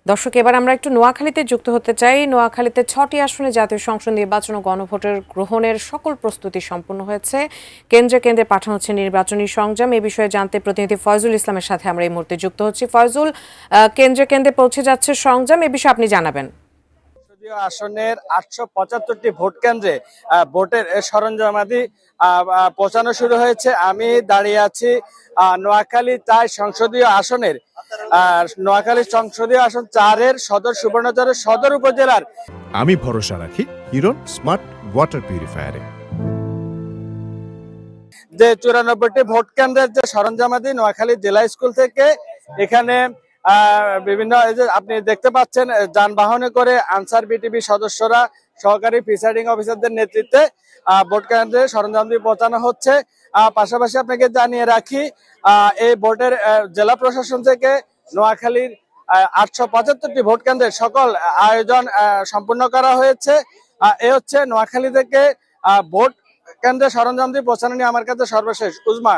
দর্শক, এবার আমরা একটু নোয়াখালীতে যুক্ত হতে চাই। নোয়াখালীতে 6টি আসনে জাতীয় সংসদ নির্বাচন ও গণভোটের গ্রহণের সকল প্রস্তুতি সম্পন্ন হয়েছে। কেন্দ্রে কেন্দ্রে পাঠানো হচ্ছে নির্বাচনী সরঞ্জাম। এই বিষয়ে জানতে প্রতিনিধি ফয়জুল ইসলামের সাথে আমরা এই মুহূর্তে যুক্ত হচ্ছি। ফয়জুল, কেন্দ্রে কেন্দ্রে পৌঁছে যাচ্ছে সরঞ্জাম, এ বিষয়ে আপনি জানাবেন। আসনের 875টি ভোট কেন্দ্রে ভোটের সরঞ্জামাদি পৌঁছানো শুরু হয়েছে। আমি দাঁড়িয়ে আছি নোয়াখালী 4 সংসদীয় আসনের নোয়াখালী সংসদীয় আসন 4-এর সদর সুবর্ণচরের সদর উপজেলার। আমি ভরসা রাখি হিরন স্মার্ট ওয়াটার পিউরিফায়ারে। যে 94টি ভোট কেন্দ্রের যে সরঞ্জামাদি নোয়াখালী জেলা স্কুল থেকে এখানে বিভিন্ন আপনি দেখতে পাচ্ছেন যানবাহনে করে আনসার বিটিভি সদস্যরা সহকারী প্রিসাইডিং অফিসারদের নেতৃত্বে ভোট কেন্দ্রে সরঞ্জাম দিয়ে পৌঁছানো হচ্ছে। পাশাপাশি আপনাকে জানিয়ে রাখি এই ভোটের জেলা প্রশাসন থেকে নোয়াখালীর 875টি ভোট কেন্দ্রের সকল আয়োজন সম্পূর্ণ করা হয়েছে। এ হচ্ছে নোয়াখালী থেকে ভোট কেন্দ্রে সরঞ্জাম দিয়ে পৌঁছানো নিয়ে আমার কাছে সর্বশেষ। উজমা।